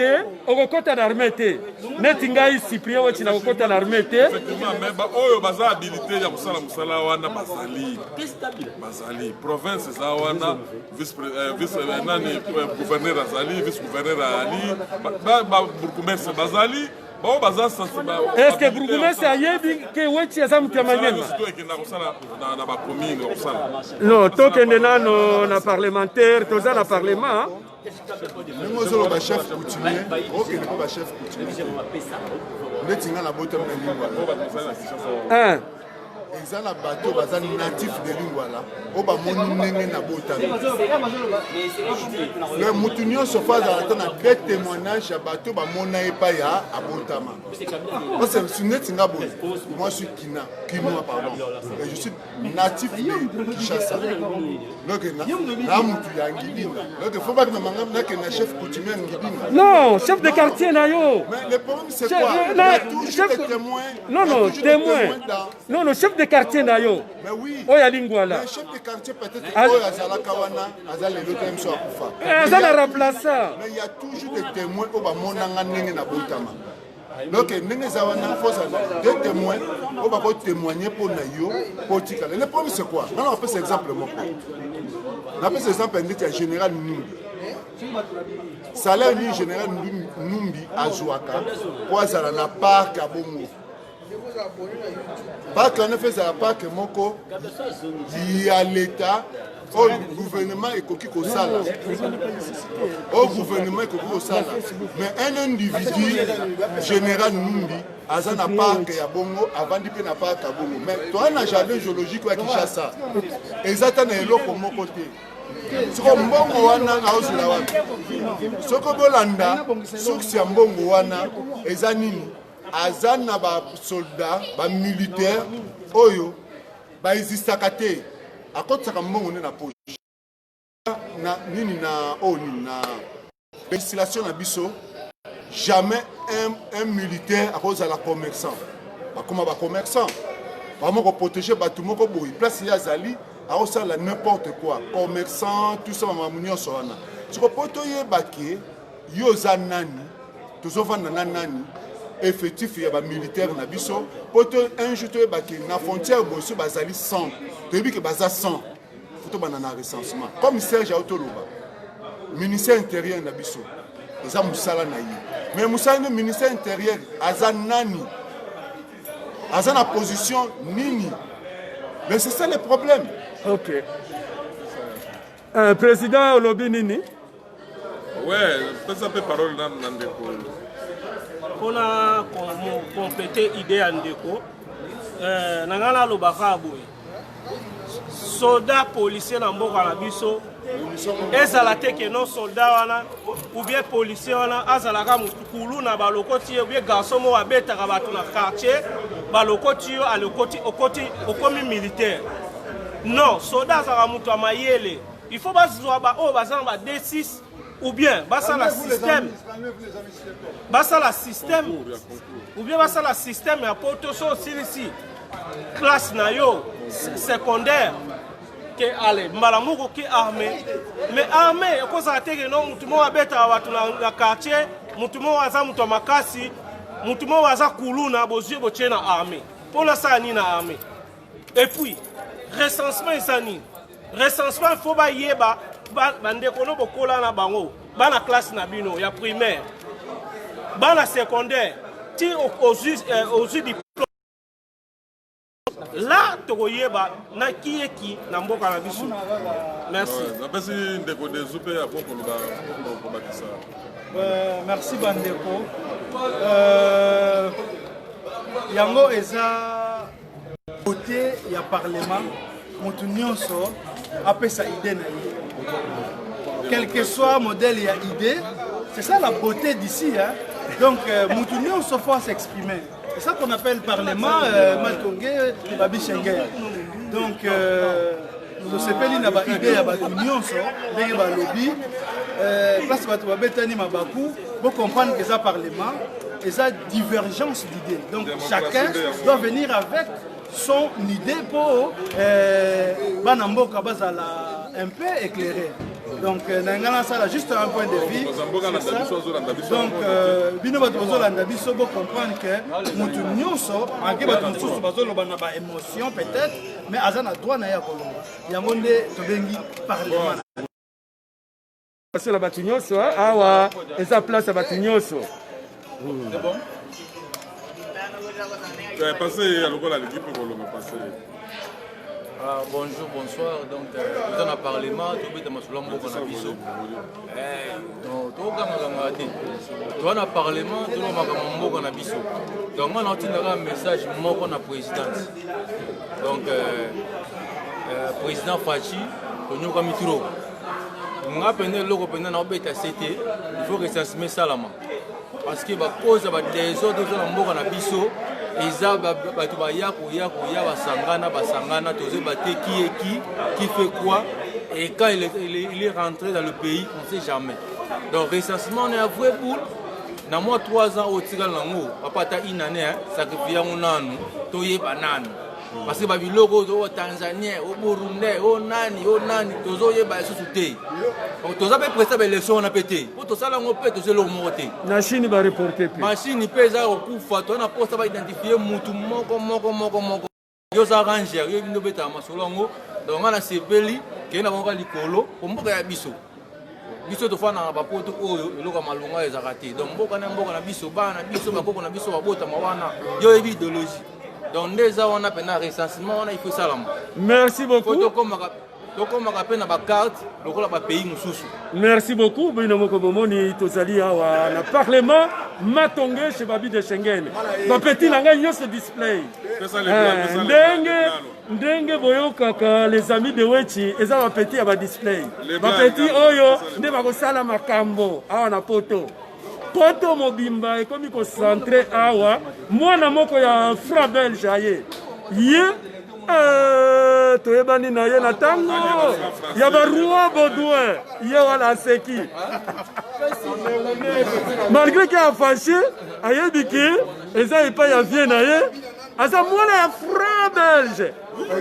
Speaker 1: au côté d'armée te, netingai Cyprien ou tina au côté d'armée te.
Speaker 2: Effectivement, mais oyo baza habilité ya musala musala wana bazali. Bazali province za wana vice nani gouverneur azali vice-gouverneur Ali, bourgmestre Bazali, est-ce que bourgmestre a yebi que wechi ya zamu tiamanyema? Non, tokende nano na parlementaire, toza na parlement.
Speaker 5: Même aux autres chef coutumier, ok, ne pas chef coutumier. Ne tinga na botem na lingua. Ezala bateau baza natif de Lingwala oba moni ndenge na botami le mutu nyonso fa azalaka na deux témoignages ya bateau bamona epa ya abotama parce neti nga boye moi je suis kinois pardon et je suis natif de Kinshasa donc na mutu ya Ngidinga donc faut pas que na que chef coutumier Ngidinga
Speaker 1: non chef de quartier na yo
Speaker 5: mais le problème c'est quoi il y a toujours des témoins
Speaker 1: non témoin non chef de quartier na yo
Speaker 5: mais oui
Speaker 1: oya Lingwala
Speaker 5: le chef de quartier peut-être oya azalaka wana azala le temps so akufa
Speaker 1: azala remplaçant
Speaker 5: mais il y a toujours des témoins au ba monanga ndenge na botama donc ndenge za wana faut ça deux témoins au ba ko témoigner pour na yo politique le problème c'est quoi on va faire exemple moko on appelle exemple un général Numbi salaire du général Numbi azwaka pour azala na parc à Bongo. Pas qu'on a fait ça, pas que moko il y a l'État, au gouvernement et au sala. Au gouvernement et au sala. Mais un individu, général Numbi, a na parc ya Bongo, avant de na parc à Bongo. Mais toi, un jardin géologique à Kinshasa. Exactement, il y a comme côté. Soko mbongo wana na ozula wana. Soko bolanda, soksi ya mbongo wana, eza nini? Azana ba soldat, ba militaire, oyo, ba izisaka te. Akotaka mbongo na poche. Na nini na oni na législation na biso, jamais un militaire à cause de la commerçant. Comme ba commerçant, vraiment pour protéger ba tout moko boy. Place ya zali, a osa la n'importe quoi, commerçant, tout ça ma munyo so wana. Tu peux toyer baké, yo zanani, toujours vendre nani. Effectif ya ba militaire na biso poto un jour to baki na frontière boso bazali 100 to yebi ke baza 100 foto banana recensement commissaire ja otoloba ministère intérieur na biso eza musala na yi mais musala no ministère intérieur aza nani aza na position nini mais c'est ça le problème.
Speaker 1: OK président olobi nini
Speaker 2: ouais pesa pe parole na ndeko
Speaker 7: pour compléter l'idée à Ndeko, nangana lobaka boy. Soldats policiers na mboka na biso ezala te que non soldats wana ou bien policiers wana azalaka mutukulu na balokoti ou bien garçon mo abetaka bato na quartier balokoti yo alokoti okomi militaire. Non, soldats azala mutu amayele. Il faut bazwa ba o bazana ba D6 ou bien basala système basala système ou bien basala système ya poto so silisi classe na yo secondaire que allez mbala moko ki armée mais armée ekozala te ke no mutu moko abeta bato na quartier mutu moko aza mutu makasi mutu moko aza kuluna bozwi botie na armée mpona sala nini na armée et puis recensement eza nini recensement il faut bayeba bandeko no bokola na bango bana classe na bino ya primaire bana secondaire ti aux diplôme là tokoyeba na kieki na mboka na biso merci
Speaker 2: napesi ndeko dezu mpe ya pokoloba kobakisa
Speaker 3: merci bandeko yango eza côté ya parlement motu nyonso apesa idée na ye quel que soit modèle ya idée c'est ça la beauté d'ici hein? Donc motu nyonso faut s'exprimer. C'est ça qu'on appelle parlement Matongé Babi Schengen. Donc nous sepeli na ba idée ya batu nyonso ndenge ba lobby place batu ba betani mabaku pour comprendre que ça parlement et ça divergence d'idées. Donc chacun doit venir avec son idée pour Banamboka bazala un peu éclairé. Donc nangana ça juste un point de vue. Donc bino bato bazolanda biso bo comprendre que mutu nyonso ake bato mosusu bazoloba na ba émotion peut-être mais azana droit na ya kolonga. Yango nde tobengi parlement.
Speaker 1: Parce que la bato nyonso awa eza place ya bato nyonso.
Speaker 2: C'est bon? Tu as passé à l'équipe pour le passer.
Speaker 9: Bonjour, bonsoir. Donc, nous avons parlé de donc, on a un message pour la présidence. Donc, président Fachi, nous avons mis trop. Nous avons il faut que ça se mette ça là. Parce que cause des autres eza bato baya basangana toze bate qui fait quoi et quand il est rentré dans le pays on sait jamais. Donc recensement on est à vrai pour na moi 3 ans au tigal nango papa ta une année sacrifier nanu toyeba nanu parce que babiloko au Tanzanie au Burundi au nani tozo yeba susu te toza pe prester l'élection on a pété pour to sala ngo pe to se lo moté
Speaker 1: na chine ba reporter pe
Speaker 9: machine pesa okufa to na poste ba identifier mutu moko yo za ranger yo bindo beta masolo ngo donc on a sepeli ke na bonga likolo pour mboka ya biso to fana ba poto oyo eloko malunga ezaka te donc mboka na biso bana biso bakoko na biso babota mawana yo ebi idéologie. Donc déjà on a peine à recensement, on a il faut ça là.
Speaker 1: Merci beaucoup.
Speaker 9: Donc on m'a peine à ma carte, donc on a pays mususu.
Speaker 1: Merci beaucoup. Bino moko bomoni tozali awa na parlement Matongé chez Babi de Schengen. Ba petit langa yo ce display. Ndenge boyoka les amis de Wechi eza ba petit ya ba display. Ba petit oyo nde ba ko sala makambo awa na poto. Poto mobimba ekomi concentré awa mwana moko ya fra belge aye ye toyebani na ye na tango ya baroi Baudouin ye wana seki malgré que a fâché ayebi ke eza epai ya vie na ye aza mwana ya fra belge.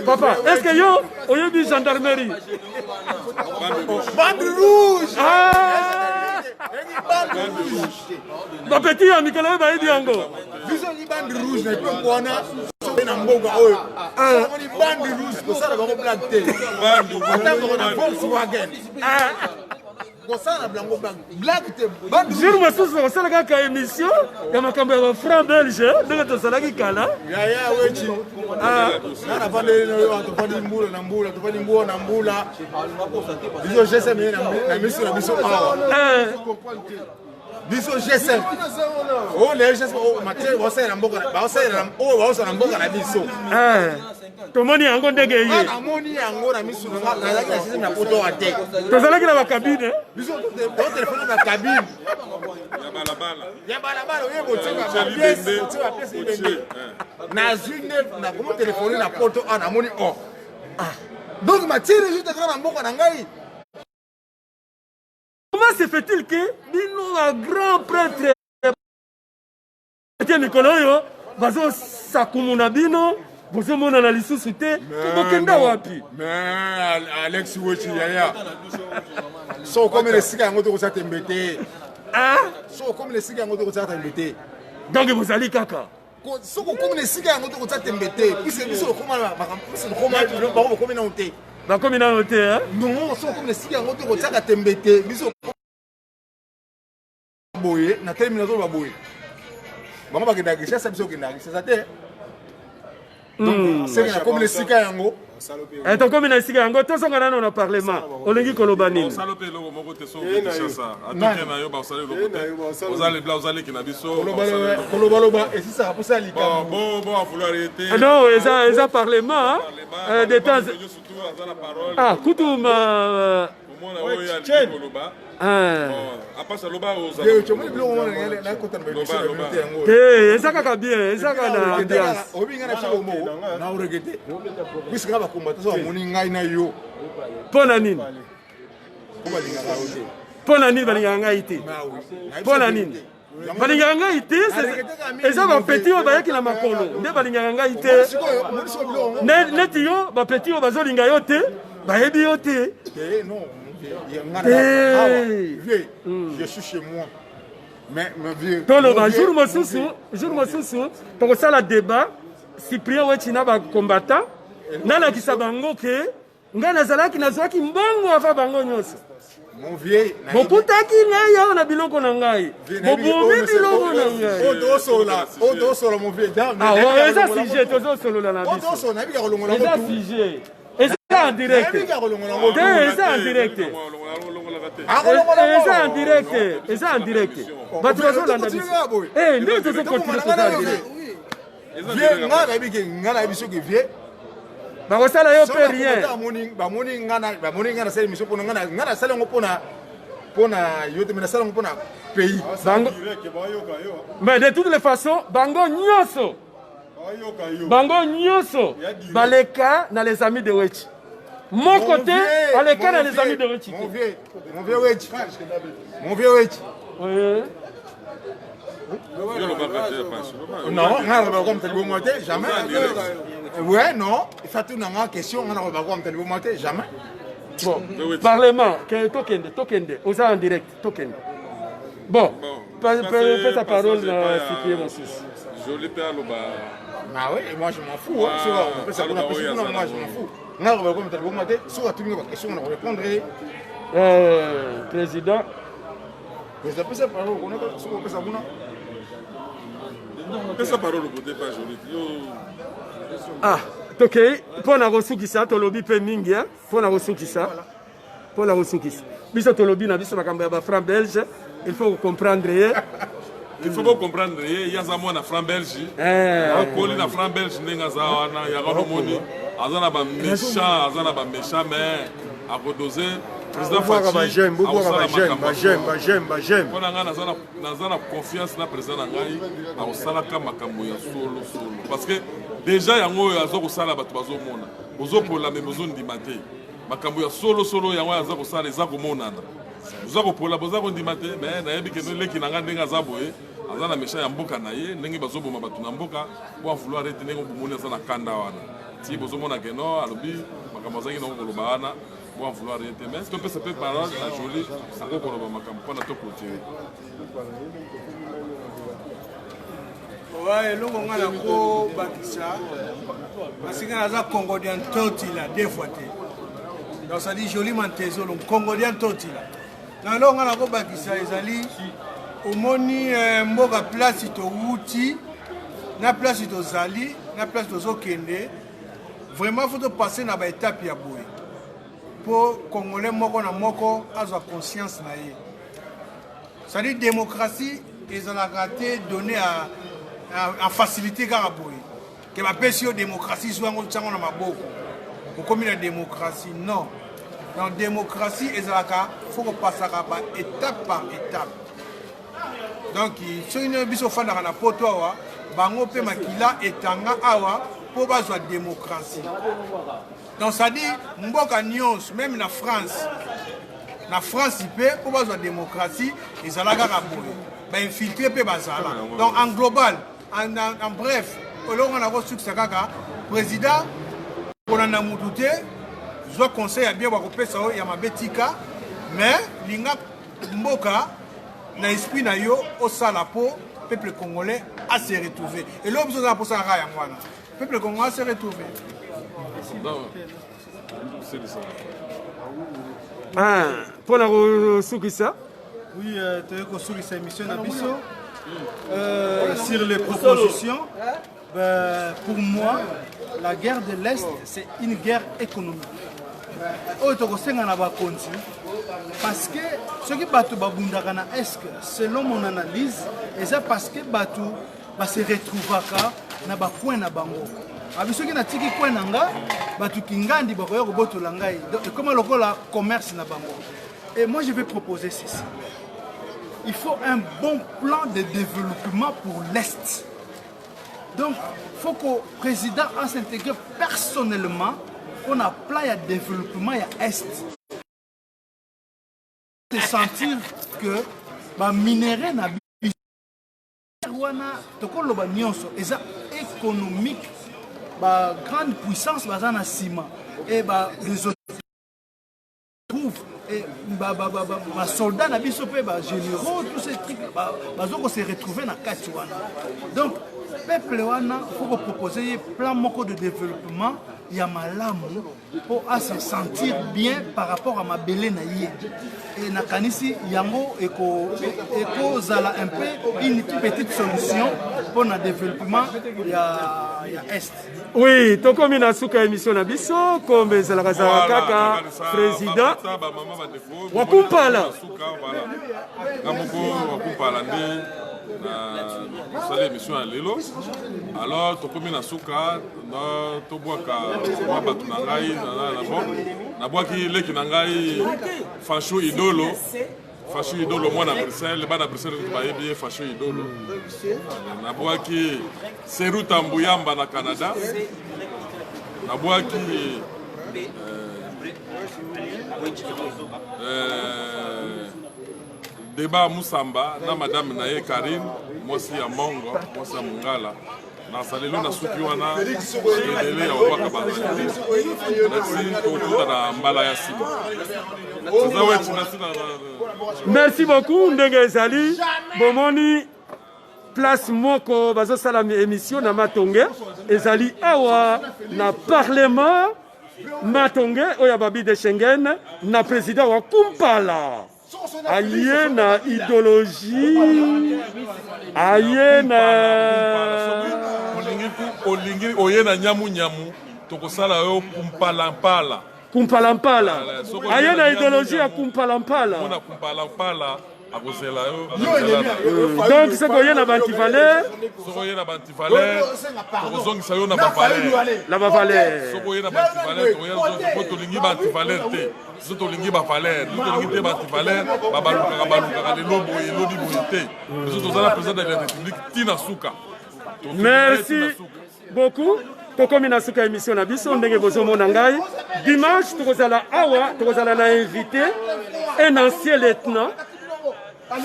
Speaker 1: Papa, est-ce que yo oyebi gendarmerie
Speaker 6: bande rouge
Speaker 1: ba petit ya mikolo ba yebi yango
Speaker 6: biso ni bande rouge na to kona na mboga oyo ni bande rouge ko sala ba ko black te bande na Volkswagen ko sala blanco black te bande
Speaker 1: jour mosusu ko sala ka émission ya makambo ya fra belge ndenge to sala ki kala
Speaker 6: ya wechi na vale no to fani mbula na mbula to fani mbula na mbula biso jese me na biso awa biso jese o le jese o mate bo sala mboka ba sala o ba sala mboka na biso
Speaker 1: tomoni yango ndenge ye
Speaker 6: amoni yango na misu na la système na poto wa tek
Speaker 1: tozalaki na ba cabine
Speaker 6: biso to téléphone na cabine ya balabala oye botika pièce na zune na comment téléphoner na poto ana amoni oh donc matire juste kana mboka na ngai
Speaker 1: comment se fait-il que bino un grand prêtre mikolo bazo sakumuna bino bozomona na lisusu te tokenda wapi
Speaker 6: mais Alex Wochi yaya so comme les sika yango to sa tembete so comme les sika yango to sa tembete
Speaker 1: donc bozali kaka
Speaker 6: so comme les sika yango to sa tembete puisque biso koma ba komi na honte
Speaker 1: ba komi na honte hein
Speaker 6: non so comme les sika yango to sa tembete biso boye na terminaison ba boye bango bakenda kisha sa biso kenda kisha te donc c'est comme les sika yango
Speaker 1: eto komi na sika yango tozonga nano na parlement olingi koloba nini
Speaker 2: osalope eloko moko te so okotishasa atoke na yo basali eloko te ozali bla ozaleki na biso
Speaker 6: kolobaloba esisaka mposa ya likambo
Speaker 2: bon afulwar ete
Speaker 1: non eza parlement de temps
Speaker 2: aza na parole
Speaker 1: kutuma
Speaker 2: omona oyo ya koloba apasa loba
Speaker 1: eza kaka bien eza kaka na ambiance
Speaker 6: obinga na biso mo na oregete puisque nga bakomba tozo bamoni ngai na yo
Speaker 1: mpo na nini mpo na nini balingaka ngai te mpo na nini balingaka ngai te eza bapeti oyo bayaki na makolo nde balingaka ngai te neti yo bapeti oyo bazolinga yo te bayebi yo te
Speaker 6: je suis chez moi mais vieux
Speaker 1: toloba jour mosusu tokosala débat Cyprien wetina bakombata nalakisa bango ke ngai nazalaki nazwaki mbongo ava bango nyonso bokutaki ngai yawo na biloko na ngai bobomi biloko na ngai
Speaker 6: odosola mon vieux
Speaker 1: eza sujet tozosolola na biso eza sujet eza en direct eza en direct eza en direct bato bazolanda biso nde tozokontinue koza en direct
Speaker 6: nga nayebi soki vie
Speaker 1: bakosala yo mpe rien
Speaker 6: bamoni nga nasala émission mpona nga nasala yango mpona yo te me nasala yango mpona pays
Speaker 1: mais de toutes les façons bango nyonso baleka na les amis de Wechi moko te aleka na les amis de Wechi
Speaker 6: mon vieux Wechi non nga naloba mtali bomoi te jamais ouais non fatu nanga question nga naloba mtali bomoi te jamais
Speaker 1: bon parlement tokende oza en direct tokende bon fais ta parole na Cyprien mosusu
Speaker 2: joli pe aloba
Speaker 6: ah oui moi je m'en fous moi je m'en fous nga naloba mtali bomoi te so atumi ba question na répondre
Speaker 1: président
Speaker 6: pesa parole konaka so pesa buna
Speaker 2: pesa parole côté pas joli
Speaker 1: tokei mpo na kosukisa tolobi mpe mingi mpo na kosukisa biso tolobi na biso makambo ya bafranc belge il faut comprendre ye
Speaker 2: il faut comprendre ye yaza mwana franc belge akoli na franc belge ndenge aza wana yango nomoni aza na baméchant mais akodose président mpona ngai naza na confiance na président na ngai akosalaka makambo ya solo parce que déjà yango oyo aza kosala bato bazomona bozopola me bozondima te makambo ya solo yango aza kosala eza komonana boza kopola boza kondima te me nayebi keno eleki na ngai ndenge aza boye aza na méchant ya mboka na ye ndenge bazoboma bato na mboka po avouloir ete ndenge bomoni aza na kanda wana ti bozomona keno alobi makambo azangi nango koloba wana bon vouloir rien te mais est-ce qu'on peut se faire parole à Jolie ça va qu'on va makambo na to clôturer
Speaker 4: ouais longo ngala ko bakisa parce que naza congolien totila deux fois te donc ça dit Jolie Mantezo le congolien totila na longo ngala ko bakisa ezali omoni mboka place to wuti na place to zali na place to zokende vraiment faut passer na ba étape ya boye pour Congolais moko na moko azwa conscience na ye. C'est-à-dire démocratie ezalaka te donné à faciliter kaka boye. Que bapesi yo démocratie soit ngo tsango na maboko. Okomi na démocratie non. Dans démocratie ezalaka faut que passaka ba étape par étape. Donc so une biso fanda na poto awa bango pe makila etanga awa pour bazwa démocratie. Donc ça dit, Mboka Nyons, même la France, na France mpe mpo bazwa démocratie ezalaka kaka boye bainfiltre mpe bazala. Donc en global, en bref, olongo na kosukisa kaka président kolanda mutu te zwa conseil ya bien bakopesa oyo ya mabe tika, mais linga mboka na esprit na yo osala po peuple congolais a se retrouver. Et là, vous avez posé un rayon. Le peuple congolais a se retrouver.
Speaker 1: Ah, pour la Soukissa.
Speaker 3: Oui, tu as construit cette émission d'Abisso. Sur les propositions, pour moi, la guerre de l'Est, c'est une guerre économique. Parce que ce qui Batou Babundakana est, selon mon analyse, c'est parce que Batou se retrouve na bakwen na bango. Abiso ki na tiki kwen nanga, Batou Kingandi bakoya koboto langai. Et comment le commerce na bango. Et moi je vais proposer ceci. Il faut un bon plan de développement pour l'Est. Donc, il faut que le président s'intègre personnellement pour un plan de développement à l'Est. De sentir que les minéraux na est économique, la grande puissance est ciment et les autres trouvent et les soldats les généraux, tous ces trucs ils se retrouver dans Katiwana. Donc le peuple il faut proposer un plan de développement Yamalamu pour se sentir bien par rapport à ma belé naïe. Et nakanisi yango eko zala un peu une petite solution pour le développement ya est.
Speaker 1: Oui, to comme na suka émission na biso comme zala kaka président wakumpala na émission à lelo. Alors to comme na suka to boaka batu na ngai na boaki leki na ngai Facho Idolo moi na Bruxelles ba na Bruxelles ba yebi Facho Idolo na boaki Seru Tambuyamba na Canada na boaki Débat Moussamba na madame naye Karine mosi ya Mongo mosi ya Mungala na salelo na suki wana edele ya waka bazali na mbala ya sima. Merci beaucoup ndenge ezali bomoni place moko bazo sala émission na Matonge ezali awa na parlement Matonge oya babi de Schengen na président wa Kumpala aye na idéologie aye na olingi oyena nyamu tokosala yo kumpalampala aye na idéologie ya kumpalampala donc c'est que yena bantivaleur tokozongisa yo na bavaleur soko yena bantivaleur tolingi bantivaleur te so tolingi bavaleur tolingi te bantivaleur babalukaka lelo boye elodi boye te biso tozala président de la république tina suka. Merci beaucoup. Tokomi na suka émission na biso ndenge bozomona ngai dimanche tokozala awa tokozala na invité un ancien lieutenant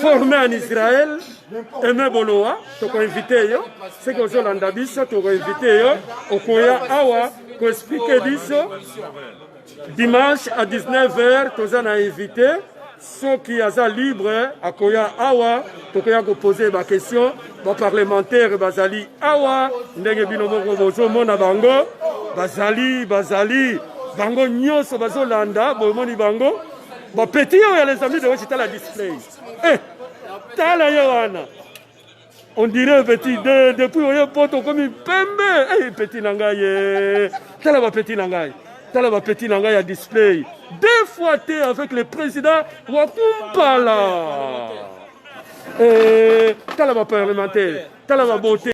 Speaker 1: formé en Israël Aimé Boloa toko invité yo c'est que ozolanda biso toko invité yo okoya awa ko expliquer biso dimanche à 19h tozana invité ceux qui aza libre akoya awa tokoya ko poser ba question ba parlementaire bazali awa ndenge bino moko bozomona bango bazali bango nyonso bazolanda bomoni bango ba petit yo les amis de Wachita la display tala yo wana on dirait petit depuis oyo poto comme pembe petit nangaye tala ba petit nangaye à display 2 fois t'es avec le président Wakumpala tala ba parlementaire tala ba beauté